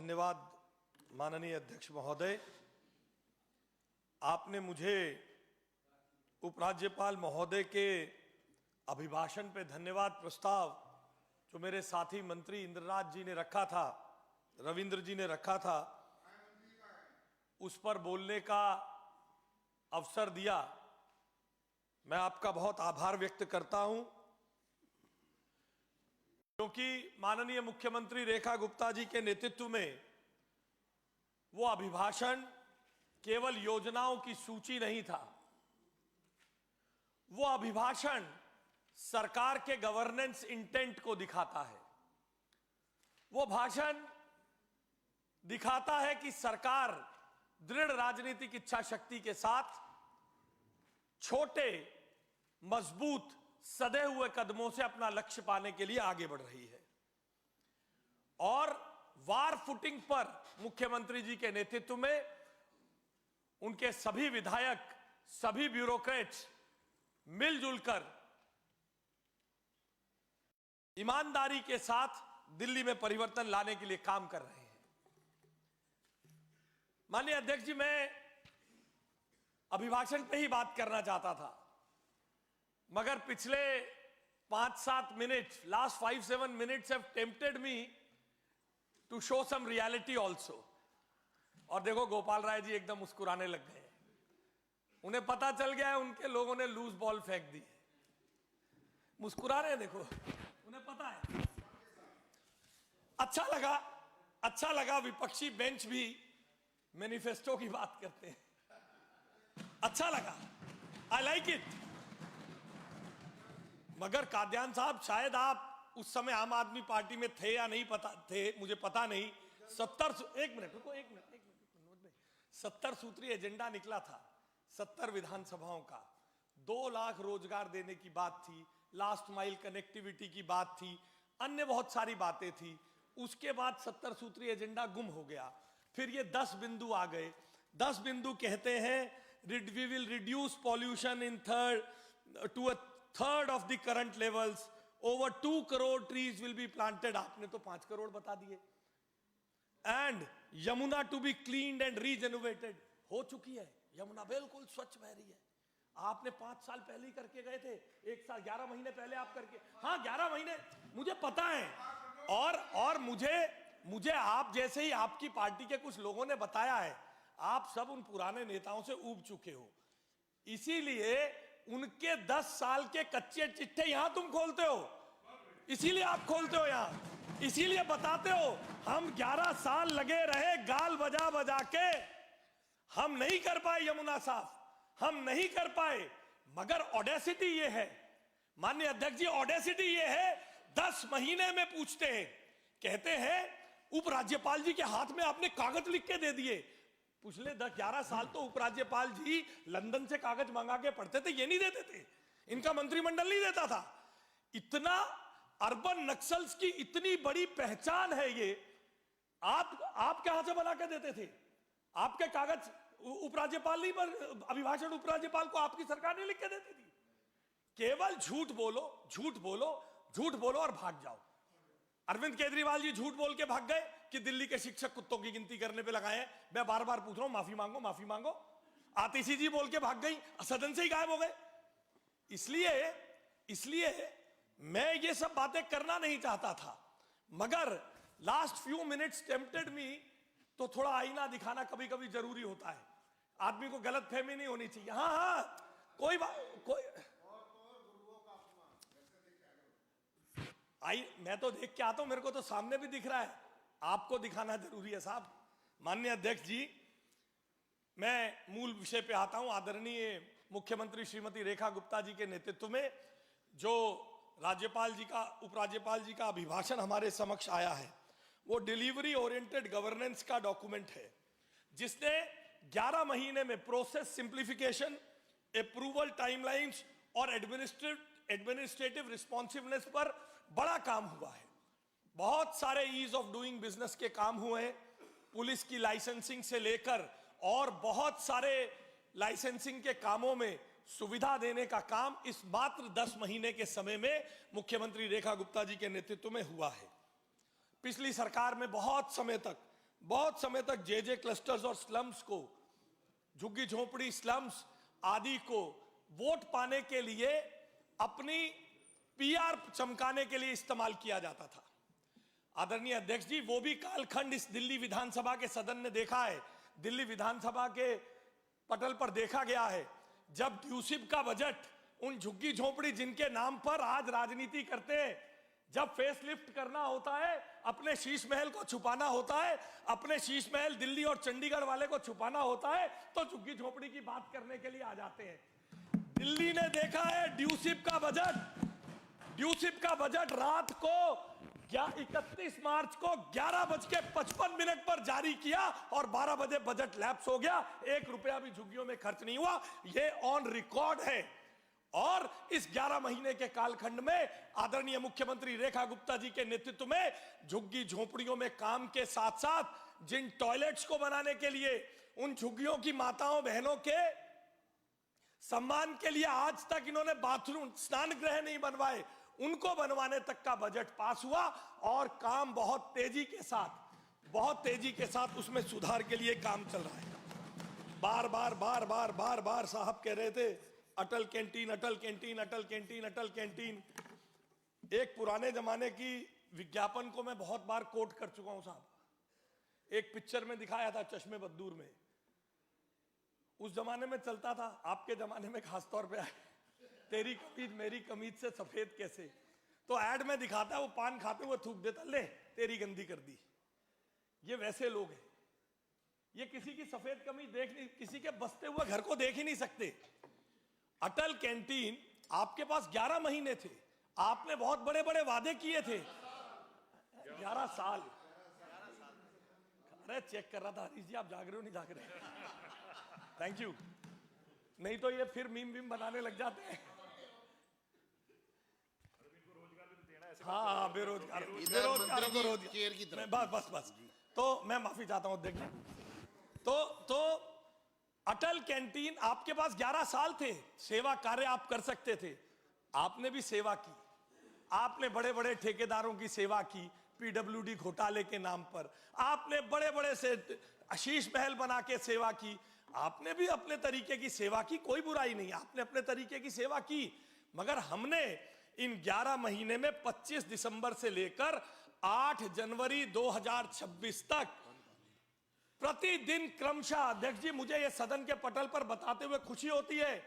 धन्यवाद माननीय अध्यक्ष महोदय। आपने मुझे उपराज्यपाल महोदय के अभिभाषण पे धन्यवाद प्रस्ताव जो मेरे साथी मंत्री इंद्रनाथ जी ने रखा था, रविंद्र जी ने रखा था, उस पर बोलने का अवसर दिया। मैं आपका बहुत आभार व्यक्त करता हूं, क्योंकि माननीय मुख्यमंत्री रेखा गुप्ता जी के नेतृत्व में वो अभिभाषण केवल योजनाओं की सूची नहीं था, वो अभिभाषण सरकार के गवर्नेंस इंटेंट को दिखाता है। वो भाषण दिखाता है कि सरकार दृढ़ राजनीतिक इच्छा शक्ति के साथ छोटे, मजबूत, सधे हुए कदमों से अपना लक्ष्य पाने के लिए आगे बढ़ रही है। और वार फुटिंग पर मुख्यमंत्री जी के नेतृत्व में उनके सभी विधायक, सभी ब्यूरोक्रेट्स मिलजुल कर ईमानदारी के साथ दिल्ली में परिवर्तन लाने के लिए काम कर रहे हैं। माननीय अध्यक्ष जी, मैं अभिभाषण पे ही बात करना चाहता था, मगर पिछले 5-7 मिनट, last 5-7 minutes have tempted me to show some reality also. और देखो, गोपाल राय जी एकदम मुस्कुराने लग गए। उन्हें पता चल गया है उनके लोगों ने लूज बॉल फेंक दी है, मुस्कुरा रहे हैं। देखो, उन्हें पता है। अच्छा लगा विपक्षी बेंच भी मैनिफेस्टो की बात करते हैं। अच्छा लगा, आई लाइक इट। मगर काद्यान साहब, शायद आप उस समय आम आदमी पार्टी में थे या नहीं, पता थे मुझे पता नहीं। 70 सूत्रीय एजेंडा निकला था, 70 विधानसभाओं का। 2 लाख रोजगार देने की बात थी, लास्ट माइल कनेक्टिविटी की बात थी, अन्य बहुत सारी बातें थी। उसके बाद 70 सूत्रीय एजेंडा गुम हो गया। फिर ये 10 बिंदु आ गए। 10 बिंदु कहते हैं, we will reduce pollution in to a third of the current levels, over 2 crore trees will be planted. आपने तो 5 करोड़ बता दिए। And Yamuna to be cleaned and regenerated. हो चुकी है, यमुना बिल्कुल स्वच्छ बह रही है। आपने 5 साल पहले ही करके गए थे, 1 साल 11 महीने पहले आप करके, हाँ 11 महीने, मुझे पता है। और मुझे आप जैसे ही आपकी पार्टी के कुछ लोगों ने बताया है, आप सब उन पुराने नेताओं से ऊब चुके हो। इसीलिए उनके 10 साल के कच्चे चिट्ठे यहां तुम खोलते हो, इसीलिए आप खोलते हो यहां, इसीलिए बताते हो हम 11 साल लगे रहे गाल बजा बजा के, हम नहीं कर पाए यमुना साफ, हम नहीं कर पाए। मगर ऑडेसिटी ये है माननीय अध्यक्ष जी, ऑडेसिटी ये है, 10 महीने में पूछते हैं, कहते हैं उपराज्यपाल जी के हाथ में आपने कागज लिख के दे दिए। पिछले 10-11 साल तो उपराज्यपाल जी लंदन से कागज मंगा के पढ़ते थे, ये नहीं देते थे, इनका मंत्रिमंडल नहीं देता था। इतना अर्बन नक्सल्स की इतनी बड़ी पहचान है ये, आप कहां से बना के देते थे? आपके कागज उपराज्यपाल नहीं, पर अभिभाषण उपराज्यपाल को आपकी सरकार नहीं लिख के देती थी। केवल झूठ बोलो, झूठ बोलो, झूठ बोलो और भाग जाओ। अरविंद केजरीवाल जी झूठ बोल के भाग गए कि दिल्ली के शिक्षक कुत्तों की गिनती करने पे लगाए हैं। मैं बार बार पूछ रहा हूं, माफी मांगो, माफी मांगो। आतिशी जी बोल के भाग गई, सदन से ही गायब हो गए। इसलिए मैं ये सब बातें करना नहीं चाहता था, मगर लास्ट फ्यू मिनट्स टेम्प्टेड मी, तो थोड़ा आईना दिखाना कभी कभी जरूरी होता है। आदमी को गलतफहमी नहीं होनी चाहिए। हाँ, कोई मैं तो देख के आता हूं, मेरे को तो सामने भी दिख रहा है, आपको दिखाना जरूरी है साहब। माननीय अध्यक्ष जी, मैं मूल विषय पे आता हूं। आदरणीय मुख्यमंत्री श्रीमती रेखा गुप्ता जी के नेतृत्व में जो राज्यपाल जी का, उपराज्यपाल जी का अभिभाषण हमारे समक्ष आया है, वो डिलीवरी ओरिएंटेड गवर्नेंस का डॉक्यूमेंट है, जिसने 11 महीने में प्रोसेस सिंप्लीफिकेशन, अप्रूवल टाइमलाइंस और एडमिनिस्ट्रेटिव रिस्पॉन्सिवनेस पर बड़ा काम हुआ है। बहुत सारे ईज ऑफ डूइंग बिजनेस के काम हुए हैं, पुलिस की लाइसेंसिंग से लेकर और बहुत सारे लाइसेंसिंग के कामों में सुविधा देने का काम इस मात्र 10 महीने के समय में मुख्यमंत्री रेखा गुप्ता जी के नेतृत्व में हुआ है। पिछली सरकार में बहुत समय तक बहुत समय तक जे क्लस्टर्स और स्लम्स को, झुग्गी झोंपड़ी स्लम्स आदि को वोट पाने के लिए अपनी पीआर चमकाने के लिए इस्तेमाल किया जाता था। आदरणीय अध्यक्ष जी, वो भी कालखंड इस दिल्ली विधानसभा के सदन ने देखा है, दिल्ली विधानसभा के पटल पर देखा गया है, जब ड्यूसिप का बजट उन झुग्गी झोंपड़ी जिनके नाम पर आज राजनीति करते हैं, जब फेसलिफ्ट करना होता है, अपने शीश महल को छुपाना होता है, अपने शीश महल दिल्ली और चंडीगढ़ वाले को छुपाना होता है, तो झुग्गी झोंपड़ी की बात करने के लिए आ जाते हैं। दिल्ली ने देखा है ड्यूसिप का बजट रात को 31 मार्च को 11:55 पर जारी किया और 12 बजे बजट लैप्स हो गया। 1 रुपया भी झुग्गियों में खर्च नहीं हुआ, ये ऑन रिकॉर्ड है। और इस 11 महीने के कालखंड में आदरणीय मुख्यमंत्री रेखा गुप्ता जी के नेतृत्व में झुग्गी झोंपड़ियों में काम के साथ साथ जिन टॉयलेट्स को बनाने के लिए, उन झुग्गियों की माताओं बहनों के सम्मान के लिए आज तक इन्होंने बाथरूम, स्नान गृह नहीं बनवाए, उनको बनवाने तक का बजट पास हुआ और काम बहुत तेजी के साथ उसमें सुधार के लिए काम चल रहा है। बार बार साहब कह रहे थे अटल कैंटीन, अटल कैंटीन, अटल कैंटीन, अटल कैंटीन। एक पुराने जमाने की विज्ञापन को मैं बहुत बार कोट कर चुका हूं साहब। एक पिक्चर में दिखाया था चश्मे बद्दूर में, उस जमाने में चलता था, आपके जमाने में खासतौर पे तेरी कमीज मेरी कमीज से सफेद कैसे, तो ऐड में दिखाता है वो पान खाते हुए थूक देता, ले तेरी गंदी कर दी। ये वैसे लोग हैं, ये किसी की सफेद कमीज देख नहीं, किसी के बसते हुए घर को देख ही नहीं सकते। अटल कैंटीन आपके पास 11 महीने थे, आपने बहुत बड़े बड़े वादे किए थे। 11 साल, अरे चेक कर रहा था हरीश जी, आप जाग रहे हो नहीं जाग रहे? थैंक यू, नहीं तो ये फिर मीम बनाने लग जाते हैं। हाँ, बेरोजगार को रोजगार, बस तो मैं माफी चाहता हूं अध्यक्ष जी। तो अटल कैंटीन आपके पास 11 साल थे, सेवा कार्य आप कर सकते थे, आपने भी सेवा की, आपने बड़े बड़े ठेकेदारों की सेवा की, पीडब्ल्यूडी घोटाले के नाम पर आपने बड़े बड़े से शीश महल बना के सेवा की, आपने भी अपने तरीके की सेवा की, कोई बुराई नहीं, आपने अपने तरीके की सेवा की। मगर हमने इन 11 महीने में 25 दिसंबर से लेकर 8 जनवरी 2026 तक प्रतिदिन क्रमशः, अध्यक्ष जी मुझे यह सदन के पटल पर बताते हुए खुशी होती है,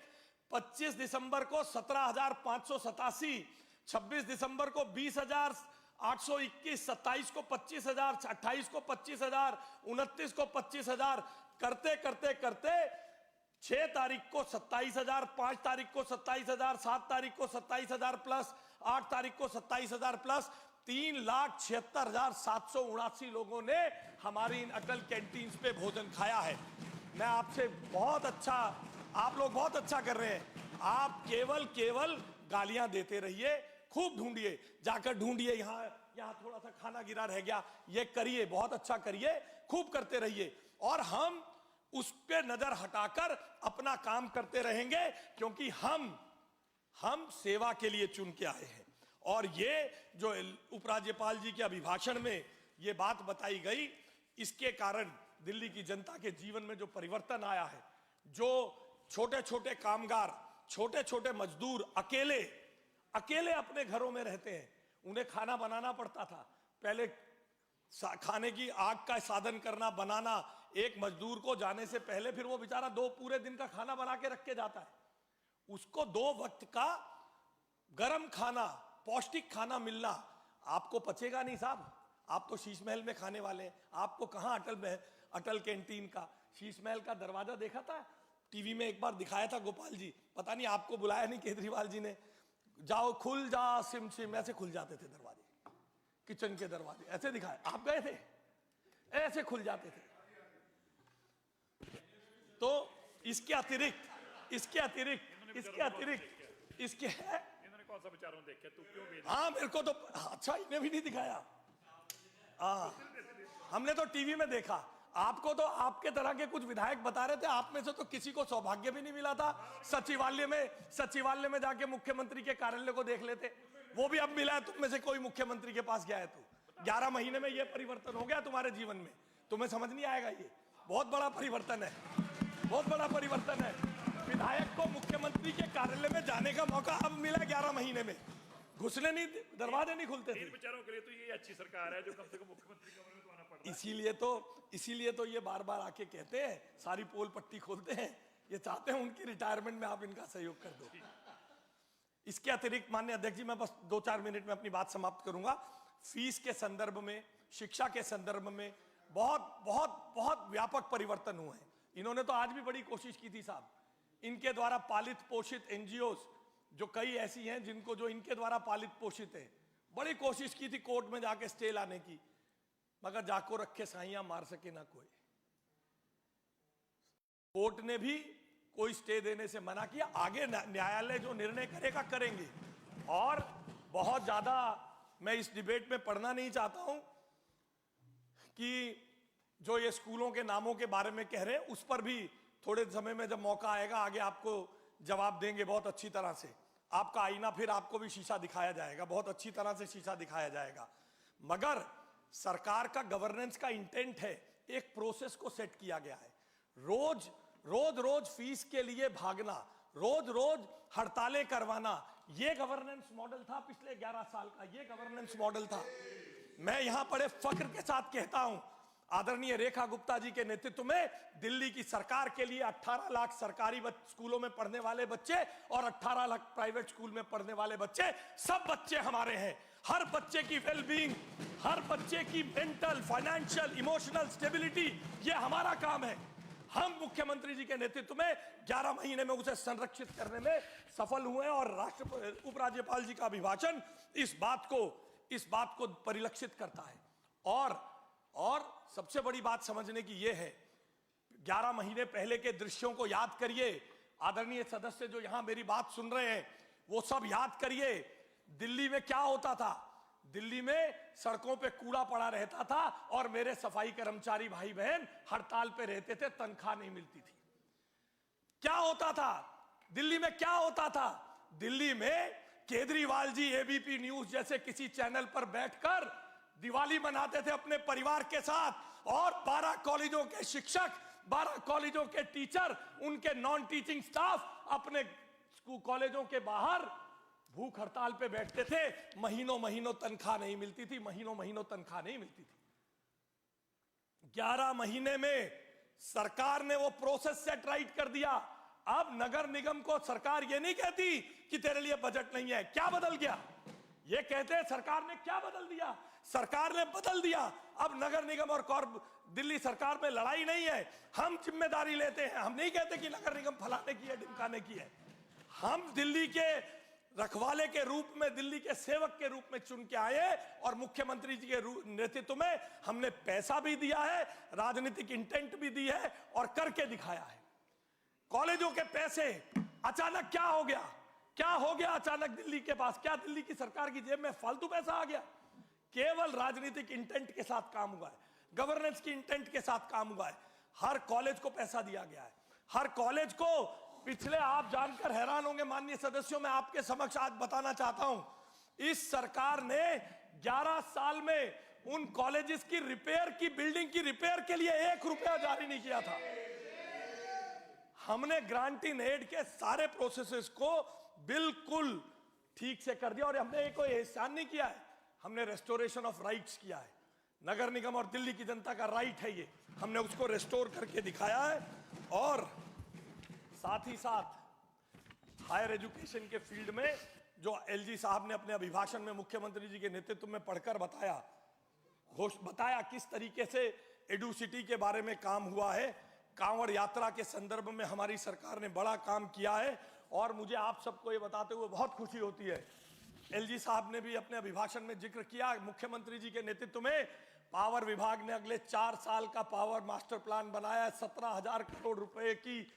25 दिसंबर को 17,587, 26 दिसंबर को 20,821, 27 को 25,000, 28 को 25,000, 29 को 25,000, करते 6 तारीख को 27,000, 5 तारीख को 27,000, 7 तारीख को 27,000 प्लस, 8 तारीख को 27,000 प्लस, 3,76,779 लोगों ने हमारी इन अटल कैंटीन पे भोजन खाया है। मैं आपसे बहुत अच्छा, आप लोग बहुत अच्छा कर रहे हैं, आप केवल गालियां देते रहिए, खूब ढूंढिए, जाकर ढूंढिए, यहाँ थोड़ा सा खाना गिरा रह गया, ये करिए, बहुत अच्छा करिए, खूब करते रहिए, और हम उस पे नजर हटाकर अपना काम करते रहेंगे, क्योंकि हम सेवा के लिए चुन के आए हैं। और ये जो उपराज्यपाल जी के अभिभाषण में ये बात बताई गई, इसके कारण दिल्ली की जनता के जीवन में जो परिवर्तन आया है, जो छोटे छोटे कामगार, छोटे छोटे मजदूर अकेले अपने घरों में रहते हैं, उन्हें खाना बनाना पड़ता था, पहले खाने की आग का साधन करना, बनाना, एक मजदूर को जाने से पहले फिर वो बेचारा 2 पूरे दिन का खाना बना के रख के जाता है, उसको 2 वक्त का गरम खाना, पौष्टिक खाना मिलना आपको पचेगा नहीं साहब। आप तो शीश महल में खाने वाले हैं, आपको कहां अटल कैंटीन का शीश महल का दरवाजा देखा था? टीवी में एक बार दिखाया था गोपाल जी, पता नहीं आपको बुलाया नहीं केजरीवाल जी ने, जाओ खुल जा सिम सिम, ऐसे खुल जाते थे दरवाजे, किचन के दरवाजे ऐसे दिखाए, आप गए थे, ऐसे खुल जाते थे। तो इसके अतिरिक्त कौन सा विचारों देखे तू क्यों भेजा? हाँ मेरे को तो अच्छा, इन्हें भी नहीं दिखाया, हमने तो टीवी में देखा, आपको तो आपके तरह के कुछ विधायक बता रहे थे, आप में से तो किसी को सौभाग्य भी नहीं मिला था सचिवालय में जाके मुख्यमंत्री के कार्यालय को देख लेते, वो भी अब मिला है, तुम में से कोई मुख्यमंत्री के पास गया है तो 11 महीने में ये परिवर्तन हो गया तुम्हारे जीवन में, तुम्हें समझ नहीं आएगा। ये बहुत बड़ा परिवर्तन है, बहुत बड़ा परिवर्तन है। विधायक को मुख्यमंत्री के कार्यालय में जाने का मौका अब मिला 11 महीने में, घुसने नहीं, दरवाजे नहीं खुलते थे। इन विचारों के लिए तो ये अच्छी सरकार है जो कम से कम मुख्यमंत्री कमरे में तो आना पड़ रहा है। इसीलिए तो ये बार बार आके कहते हैं, सारी पोल पट्टी खोलते हैं, ये चाहते हैं उनकी रिटायरमेंट में आप इनका सहयोग कर दो। इसके अतिरिक्त माननीय अध्यक्ष जी, मैं बस 2-4 मिनट में अपनी बात समाप्त करूंगा। फीस के संदर्भ में, शिक्षा के संदर्भ में बहुत बहुत बहुत व्यापक परिवर्तन हुए हैं। इन्होंने तो आज भी बड़ी कोशिश की थी साहब, इनके द्वारा पालित पोषित एनजीओ जो कई ऐसी हैं जिनको, जो इनके द्वारा पालित पोषित है, बड़ी कोशिश की थी कोर्ट में जाके स्टे लाने की, मगर जाको रखे साइयां मार सके ना कोई। कोर्ट ने भी कोई स्टे देने से मना किया। आगे न्यायालय जो निर्णय करेगा करेंगे। और बहुत ज्यादा मैं इस डिबेट में पढ़ना नहीं चाहता हूं कि जो ये स्कूलों के नामों के बारे में कह रहे हैं, उस पर भी थोड़े समय में जब मौका आएगा आगे आपको जवाब देंगे बहुत अच्छी तरह से। आपका आईना फिर आपको भी शीशा दिखाया जाएगा, बहुत अच्छी तरह से शीशा दिखाया जाएगा। मगर सरकार का गवर्नेंस का इंटेंट है, एक प्रोसेस को सेट किया गया है। रोज रोज फीस के लिए भागना, रोज रोज हड़तालें करवाना, ये गवर्नेंस मॉडल था पिछले 11 साल का, ये गवर्नेंस मॉडल था। मैं यहां बड़े फक्र के साथ कहता हूं, आदरणीय रेखा गुप्ता जी के नेतृत्व में दिल्ली की सरकार के लिए 18 लाख सरकारी स्कूलों में पढ़ने वाले बच्चे और 18 लाख प्राइवेट स्कूल में पढ़ने वाले बच्चे, सब बच्चे हमारे हैं। हर बच्चे की वेलबींग, हर बच्चे की मेंटल, फाइनेंशियल, इमोशनल स्टेबिलिटी, ये हमारा काम है। हम मुख्यमंत्री जी के नेतृत्व में 11 महीने में उसे संरक्षित करने में सफल हुए और उपराज्यपाल जी का अभिभाषण इस बात को परिलक्षित करता है। और सबसे बड़ी बात समझने की यह है, 11 महीने पहले के दृश्यों को याद करिए। आदरणीय सदस्य जो यहां मेरी बात सुन रहे हैं, वो सब याद करिए। दिल्ली में क्या होता था? दिल्ली में सड़कों पे कूड़ा पड़ा रहता था और मेरे सफाई कर्मचारी भाई बहन हड़ताल पे रहते थे, तनख्वाह नहीं मिलती थी। क्या होता था दिल्ली में? क्या होता था दिल्ली में? केजरीवाल जी एबीपी न्यूज जैसे किसी चैनल पर बैठकर दिवाली मनाते थे अपने परिवार के साथ, और 12 कॉलेजों के शिक्षक, 12 कॉलेजों के टीचर, उनके नॉन टीचिंग स्टाफ अपने कॉलेजों के बाहर भूख हड़ताल पे बैठते थे। महीनों महीनों तनख्वाह नहीं मिलती थी, महीनों महीनों तनख्वाह नहीं मिलती थी। 11 महीने में सरकार ने वो प्रोसेस सेट राइट कर दिया। अब नगर निगम को सरकार ये नहीं कहती कि तेरे लिए बजट नहीं है। क्या बदल गया? ये कहते हैं सरकार ने क्या बदल दिया? सरकार ने बदल दिया। अब नगर निगम और दिल्ली सरकार में लड़ाई नहीं है, हम जिम्मेदारी लेते हैं। हम नहीं कहते कि नगर निगम फलाने की है, ढिमकाने की है। हम दिल्ली के रखवाले के रूप में, दिल्ली के सेवक के रूप में चुन के आए और मुख्यमंत्री जी के नेतृत्व में हमने पैसा भी दिया है, राजनीतिक इंटेंट भी दी है और करके दिखाया है। कॉलेजों के पैसे अचानक क्या हो गया? क्या हो गया अचानक दिल्ली के पास? क्या दिल्ली की सरकार की जेब में फालतू पैसा आ गया? केवल राजनीतिक इंटेंट के साथ काम हुआ है, गवर्नेंस की इंटेंट के साथ काम हुआ है। हर कॉलेज को पैसा दिया गया है, हर कॉलेज को। पिछले, आप जानकर हैरान होंगे माननीय सदस्यों, मैं आपके समक्ष आज बताना चाहता हूं, इस सरकार ने 11 साल में उन कॉलेजेस की रिपेयर की, बिल्डिंग की रिपेयर के लिए 1 रुपया जारी नहीं किया था। हमने ग्रांट इन एड के सारे प्रोसेसेस को बिल्कुल ठीक से कर दिया और हमने कोई एहसान नहीं किया है, हमने रेस्टोरेशन ऑफ राइट्स किया है। नगर निगम और दिल्ली की जनता का राइट है ये, हमने उसको रेस्टोर करके दिखाया है। और साथ ही साथ हायर एजुकेशन के फील्ड में जो एलजी साहब ने अपने अभिभाषण में मुख्यमंत्री जी के नेतृत्व में पढ़कर बताया किस तरीके से एडुसिटी के बारे में काम हुआ है। कांवड़ यात्रा के संदर्भ में हमारी सरकार ने बड़ा काम किया है और मुझे आप सबको ये बताते हुए बहुत खुशी होती है, एलजी साहब ने भी अपने अभिभाषण में जिक्र किया, मुख्यमंत्री जी के नेतृत्व में पावर विभाग ने अगले 4 साल का पावर मास्टर प्लान बनाया है। 17,000 करोड़ रुपए की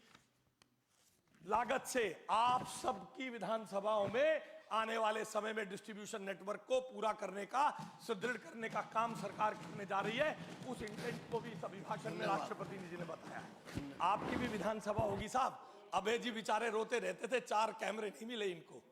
लागत से आप सबकी विधानसभाओं में आने वाले समय में डिस्ट्रीब्यूशन नेटवर्क को पूरा करने का, सुदृढ़ करने का काम सरकार करने जा रही है। उस इंटेंट को भी इस अभिभाषण में राष्ट्रपति जी ने बताया है। आपकी भी विधानसभा होगी साहब। अभय जी बेचारे रोते रहते थे, 4 कैमरे नहीं मिले इनको,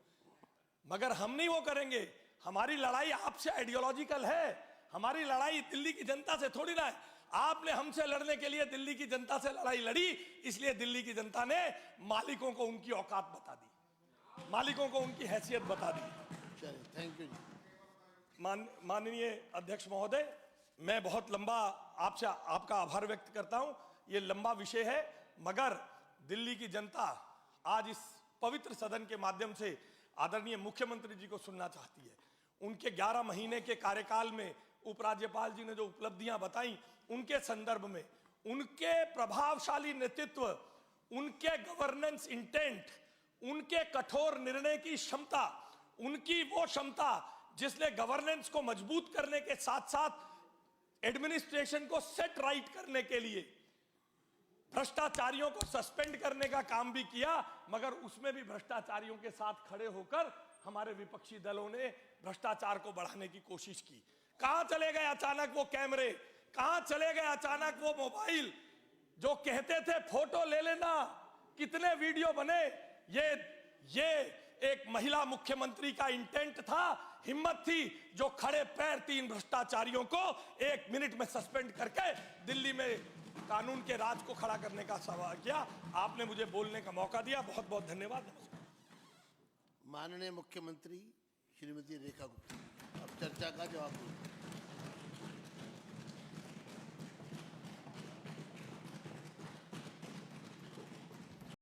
मगर हम नहीं वो करेंगे। हमारी लड़ाई आपसे आइडियोलॉजिकल है, हमारी लड़ाई दिल्ली की जनता से थोड़ी ना है। आपने हमसे लड़ने के लिए दिल्ली की जनता से लड़ाई लड़ी, इसलिए दिल्ली की जनता ने मालिकों को उनकी औकात बता दी, मालिकों को उनकी हैसियत बता दी। चलिए, थैंक यू जी। माननीय अध्यक्ष महोदय, मैं बहुत लंबा आपसे आपका आभार व्यक्त करता हूं। ये लंबा विषय है, मगर दिल्ली की जनता आज इस पवित्र सदन के माध्यम से आदरणीय मुख्यमंत्री जी को सुनना चाहती है। उनके 11 महीने के कार्यकाल में उपराज्यपाल जी ने जो उपलब्धियां बताई, उनके संदर्भ में उनके प्रभावशाली नेतृत्व, उनके गवर्नेंस इंटेंट, उनके कठोर निर्णय की क्षमता, उनकी वो क्षमता जिसने गवर्नेंस को मजबूत करने के साथ साथ एडमिनिस्ट्रेशन को सेट राइट करने के लिए भ्रष्टाचारियों को सस्पेंड करने का काम भी किया, मगर उसमें भी भ्रष्टाचारियों के साथ खड़े होकर हमारे विपक्षी दलों ने भ्रष्टाचार को बढ़ाने की कोशिश की। कहां चले गए अचानक वो कैमरे, कहां चले गए अचानक वो मोबाइल जो कहते थे फोटो ले लेना, कितने वीडियो बने। ये एक महिला मुख्यमंत्री का इंटेंट था, हिम्मत थी, जो खड़े पैर 3 भ्रष्टाचारियों को 1 मिनट में सस्पेंड करके दिल्ली में कानून के राज को खड़ा करने का सवाल किया। आपने मुझे बोलने का मौका दिया, बहुत बहुत धन्यवाद। माननीय मुख्यमंत्री श्रीमती रेखा गुप्ता अब चर्चा का जवाब दें।